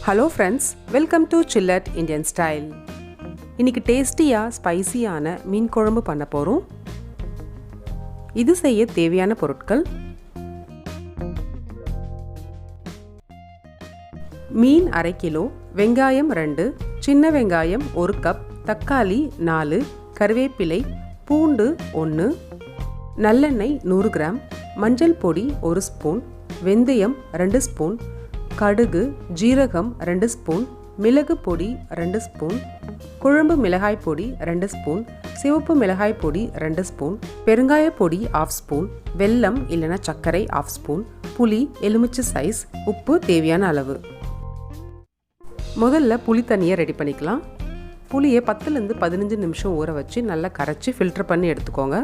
Hello friends, welcome to ChillatIndianstyle. இன்னைக்கு டேஸ்டியா ஸ்பைசியான மீன் குழம்பு பண்ண போறோம். இது செய்ய தேவையான பொருட்கள்: மீன் 1/2 கிலோ, வெங்காயம் 2, சின்ன வெங்காயம் 1 கப், தக்காளி 4, கறிவேப்பிலை, பூண்டு 1, நல்லெண்ணெய் 100 கிராம், மஞ்சள் பொடி 1 ஸ்பூன், வெந்தயம் 2 ஸ்பூன், கடுகு, ஜீரகம் 2 ஸ்பூன், மிளகு பொடி 2 ஸ்பூன், குழம்பு மிளகாய் பொடி 2 ஸ்பூன், சிவப்பு மிளகாய் பொடி 2 ஸ்பூன், பெருங்காய பொடி 1/2 ஸ்பூன், வெல்லம் இல்லைனா சர்க்கரை 1/2 ஸ்பூன், புளி எலுமிச்சை சைஸ், உப்பு தேவையான அளவு. முதல்ல புளி தண்ணியை ரெடி பண்ணிக்கலாம். புளியை 10லேருந்து 15 நிமிஷம் ஊற வச்சு நல்லா கரைச்சி ஃபில்டர் பண்ணி எடுத்துக்கோங்க.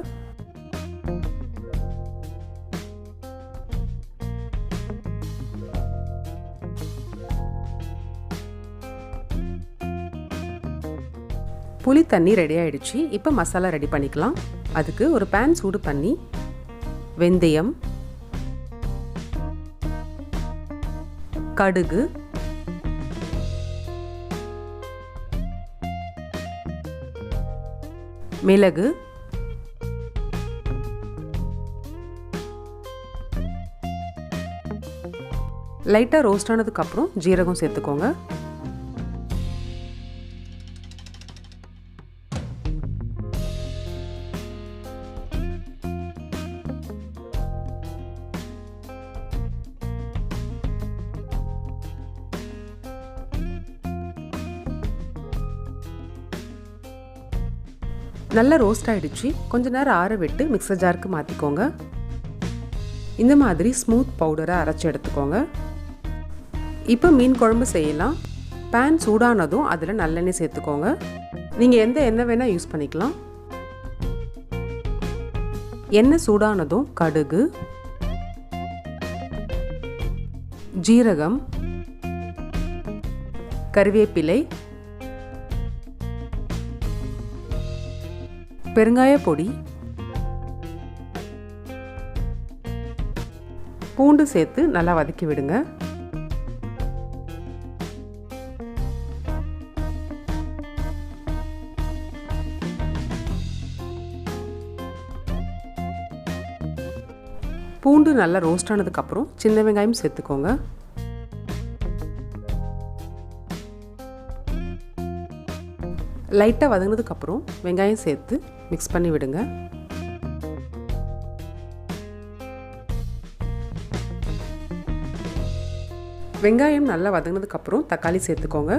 புளி தண்ணி ரெடி ஆயிடுச்சு. இப்போ மசாலா ரெடி பண்ணிக்கலாம். அதுக்கு ஒரு பேன் சூடு பண்ணி வெந்தயம், கடுகு, மிளகு, லைட்டாக ரோஸ்ட் ஆனதுக்கு அப்புறம் ஜீரகம் சேர்த்துக்கோங்க. நல்லா ரோஸ்ட் ஆகிடுச்சு. கொஞ்ச நேரம் ஆற விட்டு மிக்சர் ஜாருக்கு மாற்றிக்கோங்க. இந்த மாதிரி ஸ்மூத் பவுடரை அரைச்சி எடுத்துக்கோங்க. இப்போ மீன் குழம்பு செய்யலாம். பேன் சூடானதும் அதில் நல்லெண்ணெய் சேர்த்துக்கோங்க. நீங்கள் எந்த எண்ணெய் வேணால் யூஸ் பண்ணிக்கலாம். எண்ணெய் சூடானதும் கடுகு, ஜீரகம், கறிவேப்பிலை, பெருங்காய பொடி, பூண்டு சேர்த்து நல்லா வதக்கி விடுங்க. பூண்டு நல்லா ரோஸ்ட் ஆனதுக்கு அப்புறம் சின்ன வெங்காயம் சேர்த்துக்கோங்க. லைட்டாக வதங்கினதுக்கு அப்புறம் வெங்காயம் சேர்த்து மிக்ஸ் பண்ணி விடுங்க. வெங்காயம் நல்லா வதங்கினதுக்கு அப்புறம் தக்காளி சேர்த்துக்கோங்க.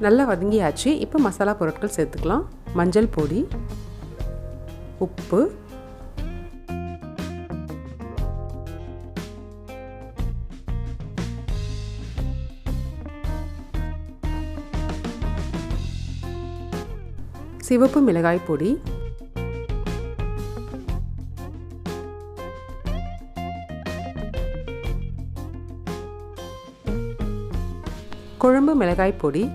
நல்லா வதங்கியாச்சு. இப்போ மசாலா பொருட்கள் சேர்த்துக்கலாம். மஞ்சள் பொடி, உப்பு, சிவப்பு மிளகாய் பொடி, குழம்பு மிளகாய் பொடி,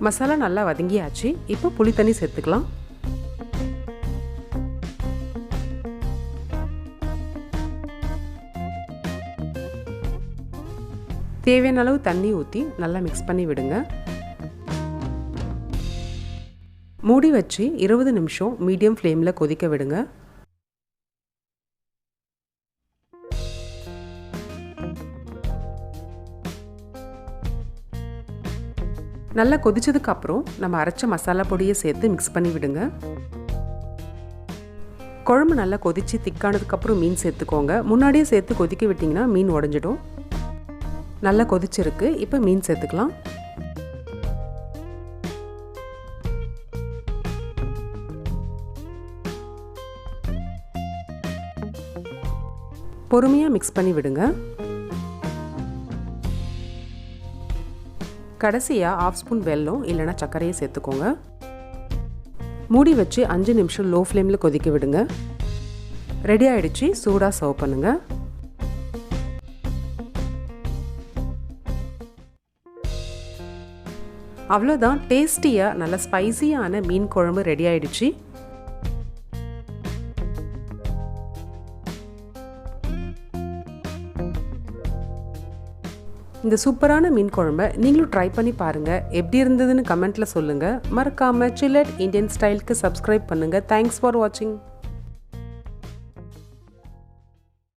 மசாலா நல்லா வதங்கியாச்சு. இப்போ புளி தண்ணி சேர்த்துக்கலாம். தேவையான அளவு தண்ணி ஊற்றி நல்லா மிக்ஸ் பண்ணி விடுங்க. மூடி வச்சு 20 நிமிஷம் மீடியம் ஃப்ளேமில் கொதிக்க விடுங்க. நல்லா கொதிச்சதுக்கு அப்புறம் நம்ம அரைச்ச மசாலா பொடியை சேர்த்து மிக்ஸ் பண்ணி விடுங்க. குழம்பு நல்லா கொதிச்சு திக்கானதுக்கப்புறம் மீன் சேர்த்துக்கோங்க. முன்னாடியே சேர்த்து கொதிக்க விட்டிங்கன்னா மீன் உடஞ்சிடும். நல்லா கொதிச்சிருக்கு. இப்போ மீன் சேர்த்துக்கலாம். பொறுமையாக மிக்ஸ் பண்ணி விடுங்க. கடைசியாக 1/2 ஸ்பூன் வெல்லம் இல்லைனா சர்க்கரையை சேர்த்துக்கோங்க. மூடி வச்சு 5 நிமிஷம் லோ ஃப்ளேமில் கொதிக்க விடுங்க. ரெடி ஆகிடுச்சு. சூடாக சர்வ் பண்ணுங்கள். அவ்வளோதான், டேஸ்டியாக நல்ல ஸ்பைசியான மீன் குழம்பு ரெடி ஆகிடுச்சு. இந்த சூப்பரான மீன் குழம்பை நீங்களும் ட்ரை பண்ணி பாருங்கள். எப்படி இருந்ததுன்னு கமெண்ட்டில் சொல்லுங்கள். மறக்காமல் சில்லட் இந்தியன் ஸ்டைலுக்கு சப்ஸ்கிரைப் பண்ணுங்கள். தேங்க்ஸ் ஃபார் வாட்சிங்.